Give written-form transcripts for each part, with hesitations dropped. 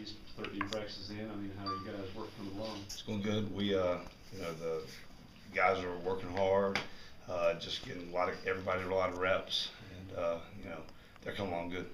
days, 13 practices in. I mean, how are you guys working along? It's going good. We, the guys are working hard, just getting everybody a lot of reps, and they're coming along good.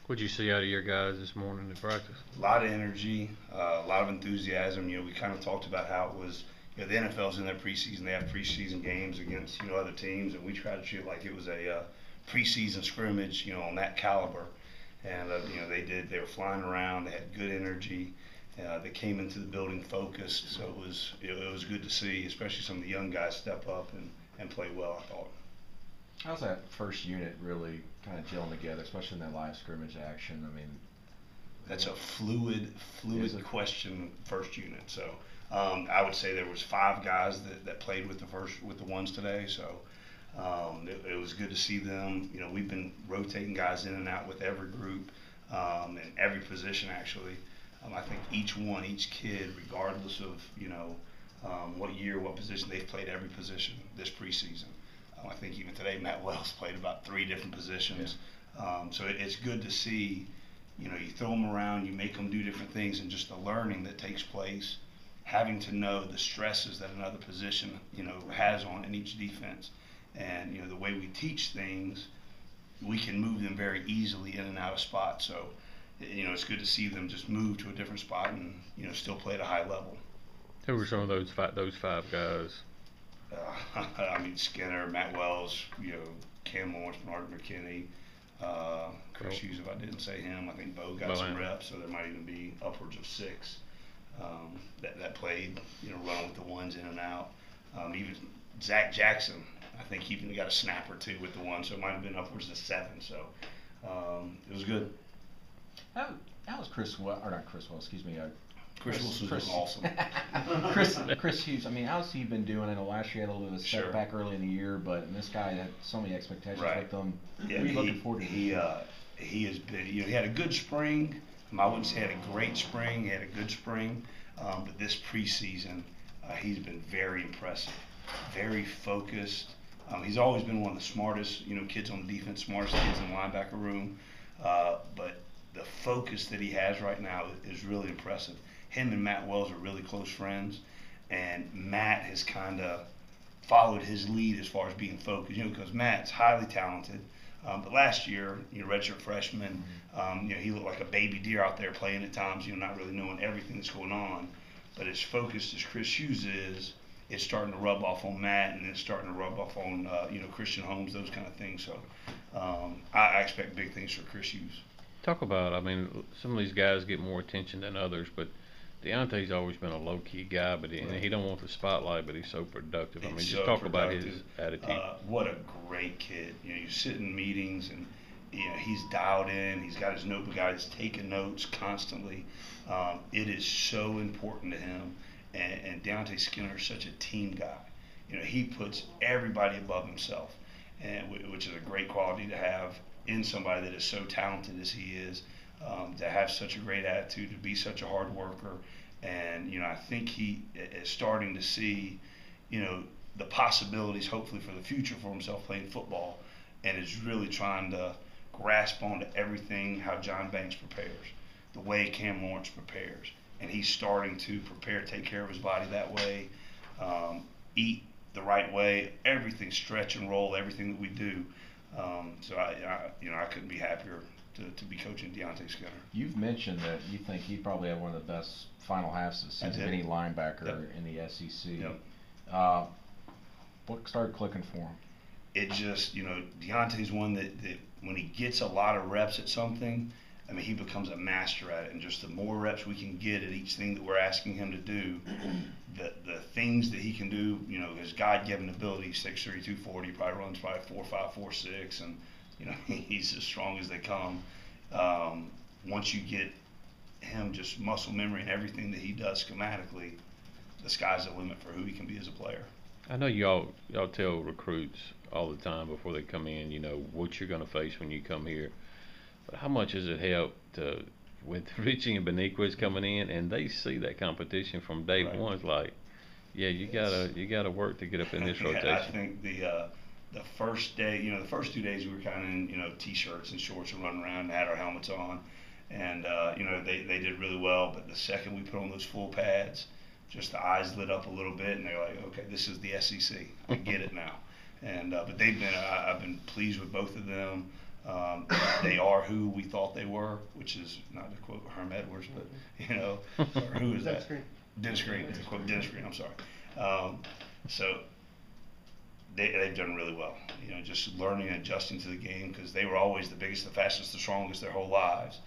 What'd you see out of your guys this morning in practice? A lot of energy, a lot of enthusiasm. We kind of talked about how it was. The NFL's in their preseason. They have preseason games against other teams, and we try to treat it like it was a preseason scrimmage, on that caliber. And they did. They were flying around. They had good energy. They came into the building focused, so it was good to see, especially some of the young guys step up and play well, I thought. How's that first unit really kind of gelling together, especially in that live scrimmage action? I mean, that's a fluid question. First unit. So I would say there was 5 guys that played with the ones today. So it was good to see them. We've been rotating guys in and out with every group and every position actually. I think each kid, regardless of what year, what position, they've played every position this preseason. I think even today Matt Wells played about 3 different positions. Yeah. So it's good to see. You throw them around, you make them do different things, and just the learning that takes place, having to know the stresses that another position has on in each defense, and the way we teach things, we can move them very easily in and out of spots. So it's good to see them just move to a different spot and still play at a high level. Who were some of those 5 guys? I mean, Skinner, Matt Wells, Cam Lawrence, Bernard McKinney, Chris Hughes, if I didn't say him. I think Bo got some reps, so there might even be upwards of 6 that played, running with the ones in and out. Even Zach Jackson, I think he even got a snap or 2 with the one, so it might have been upwards of 7. So it was good. How was Chris Wilson was awesome. Chris Hughes, I mean, how's he been doing? I know last year he had a little bit of a step back early in the year, but this guy had so many expectations with him. Yeah, what are you looking forward to? He has been, he had a good spring. I wouldn't say he had a great spring. He had a good spring. But this preseason, he's been very impressive, very focused. He's always been one of the smartest, kids on the defense, smartest kids in the linebacker room. But the focus that he has right now is really impressive. Him and Matt Wells are really close friends, and Matt has kind of followed his lead as far as being focused, because Matt's highly talented. But last year, redshirt freshman, he looked like a baby deer out there playing at times, not really knowing everything that's going on. But as focused as Chris Hughes is, it's starting to rub off on Matt, and it's starting to rub off on, Christian Holmes, those kind of things. So I expect big things for Chris Hughes. Talk about, I mean, some of these guys get more attention than others, but Deontay's always been a low-key guy, but he don't want the spotlight, but he's so productive. I mean, just talk about his attitude. What a great kid. You sit in meetings, and he's dialed in. He's got his notebook out. He's taking notes constantly. It is so important to him. And Deontay Skinner is such a team guy. He puts everybody above himself, and which is a great quality to have in somebody that is so talented as he is. To have such a great attitude, to be such a hard worker, and I think he is starting to see, the possibilities hopefully for the future for himself playing football, and is really trying to grasp onto everything how John Banks prepares, the way Cam Lawrence prepares, and he's starting to prepare, take care of his body that way, eat the right way, everything, stretch and roll, everything that we do. So I couldn't be happier to be coaching Deontay Skinner. You've mentioned that you think he probably had one of the best final halves of the season of any linebacker in the SEC. Yep. What started clicking for him? It just, Deontay's one that when he gets a lot of reps at something, I mean, he becomes a master at it. And just the more reps we can get at each thing that we're asking him to do, the things that he can do, his God-given ability, 6'3", 240, probably runs 4'5", 4'6", and he's as strong as they come. Once you get him just muscle memory and everything that he does schematically, the sky's the limit for who he can be as a player. I know y'all tell recruits all the time before they come in, what you're going to face when you come here. But how much does it help with Richie and Beniquez coming in, and they see that competition from day one? It's like, yeah, you gotta work to get up in this rotation. I think the first day, the first 2 days we were kind of in, t-shirts and shorts and running around and had our helmets on. And, you know, they did really well, but the second we put on those full pads, just the eyes lit up a little bit, and they're like, okay, this is the SEC. I get it now. And, but I've been pleased with both of them. They are who we thought they were, which is not to quote Herm Edwards, but, you know, or who is that? Dennis Green, to quote Dennis Green, I'm sorry. So they've done really well, you know, just learning and adjusting to the game, because they were always the biggest, the fastest, the strongest their whole lives.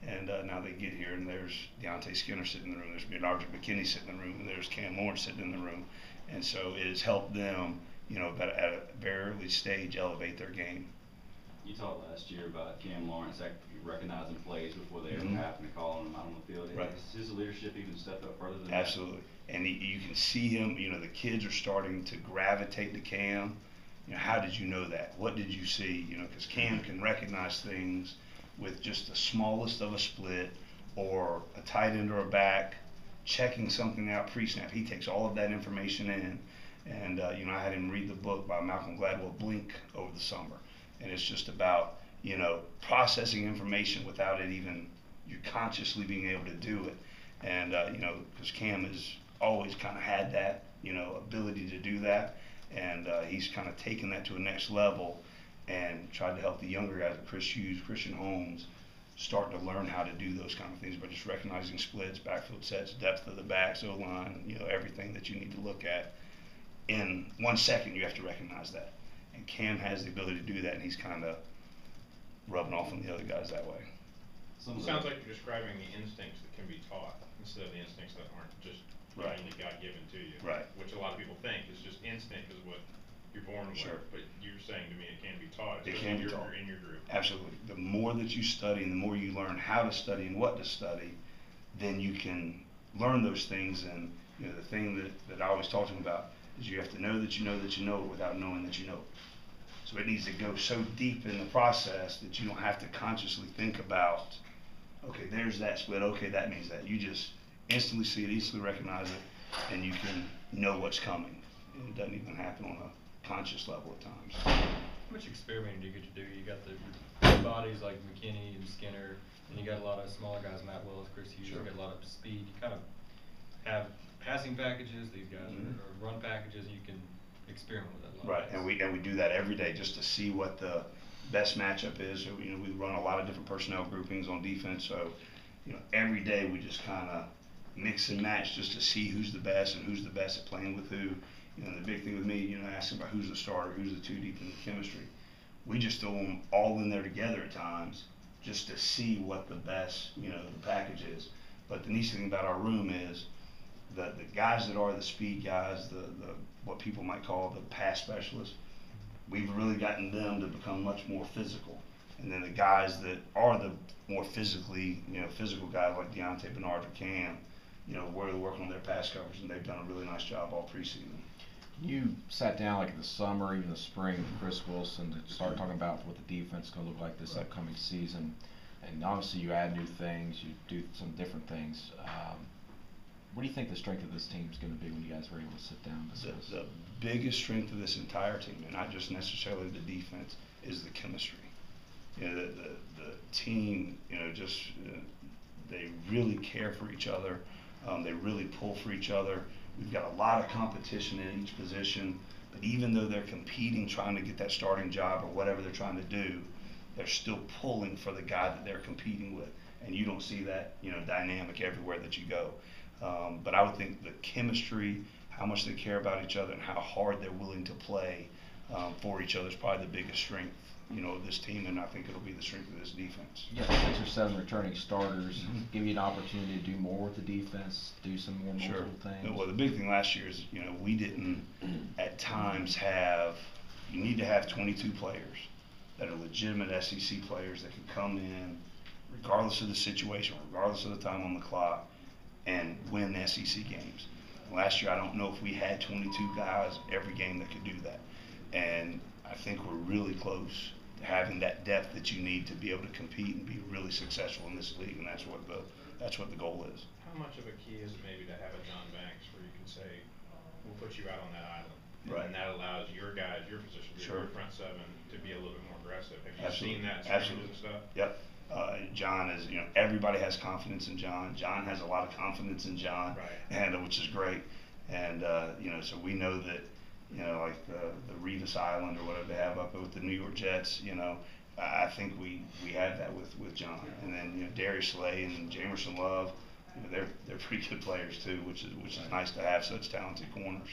And now they get here, and there's Deontay Skinner sitting in the room, there's Bernard McKinney sitting in the room, and there's Cam Lawrence sitting in the room. And so it has helped them, you know, at a very early stage, elevate their game. You talked last year about Cam Lawrence recognizing plays before they ever happen to call them out on the field. Right. Has his leadership even stepped up further than Absolutely. And you can see him, you know, the kids are starting to gravitate to Cam. You know, how did you know that? What did you see? You know, because Cam can recognize things with just the smallest of a split, or a tight end or a back checking something out pre-snap. He takes all of that information in. And, you know, I had him read the book by Malcolm Gladwell, Blink, over the summer. And it's just about, you know, processing information without it even, you consciously being able to do it. And, you know, because Cam has always kind of had that, you know, ability to do that. And he's kind of taken that to a next level and tried to help the younger guys, Chris Hughes, Christian Holmes, start to learn how to do those kind of things by just recognizing splits, backfield sets, depth of the backs, O-line, you know, everything that you need to look at. In 1 second, you have to recognize that. And Cam has the ability to do that, and he's kind of rubbing off on the other guys that way. It sounds like you're describing the instincts that can be taught instead of the instincts that aren't just randomly God-given to you. Right. Which a lot of people think is just instinct is what you're born with. But you're saying to me it can be taught. It can be taught. In your group. Absolutely. The more that you study and the more you learn how to study and what to study, then you can learn those things. And, you know, the thing that I always talk to them about is you have to know that you know that you know it without knowing that you know it. So it needs to go so deep in the process that you don't have to consciously think about, okay, there's that split, okay, that means that. You just instantly see it, instantly recognize it, and you can know what's coming. And it doesn't even happen on a conscious level at times. How much experimenting do you get to do? You got the big bodies like McKinney and Skinner, and you got a lot of smaller guys, Matt Willis, Chris Hughes, you got a lot of speed. You kind of have passing packages, these guys are run packages, and you can experiment with that a lot. Right, and we do that every day just to see what the best matchup is. So, you know, we run a lot of different personnel groupings on defense, so, you know, every day we just kind of mix and match just to see who's the best and who's the best at playing with who. You know, the big thing with me, you know, asking about who's the starter, who's the two deep in the chemistry. We just throw them all in there together at times just to see what the best, you know, the package is. But the neat thing about our room is the guys that are the speed guys, the what people might call the pass specialists, we've really gotten them to become much more physical. And then the guys that are the more physically, you know, physical guys like Deontay, Bernard, or Cam, you know, we're working on their pass coverage, and they've done a really nice job all preseason. You sat down like in the summer, even the spring, with Chris Wilson to start talking about what the defense is going to look like this upcoming season. And obviously you add new things, you do some different things. What do you think the strength of this team is going to be when you guys were able to sit down and discuss? The biggest strength of this entire team, and not just necessarily the defense, is the chemistry. You know, the team, you know, just they really care for each other. They really pull for each other. We've got a lot of competition in each position, but even though they're competing, trying to get that starting job or whatever they're trying to do, they're still pulling for the guy that they're competing with. And you don't see that, you know, dynamic everywhere that you go. But I would think the chemistry, how much they care about each other, and how hard they're willing to play for each other is probably the biggest strength, you know, of this team, and I think it'll be the strength of this defense. You got 6 or 7 returning starters, give you an opportunity to do more with the defense, do some more multiple things. Well, the big thing last year is, you know, we didn't at times have, you need to have 22 players that are legitimate SEC players that can come in regardless of the situation, regardless of the time on the clock, and win SEC games. Last year, I don't know if we had 22 guys every game that could do that. And I think we're really close to having that depth that you need to be able to compete and be really successful in this league, and that's what the goal is. How much of a key is it maybe to have a John Banks where you can say, we'll put you out on that island, and that allows your guys, your position, your front seven, to be a little bit more aggressive? Have you seen that and stuff? Yep. John is, you know, everybody has confidence in John. John has a lot of confidence in John, Right. and which is great. And you know, so we know that, you know, like the Revis Island or whatever they have up with the New York Jets, you know, I think we have that with John. And then, you know, Darius Slay and Jamerson Love, you know, they're pretty good players too, which is nice to have such talented corners.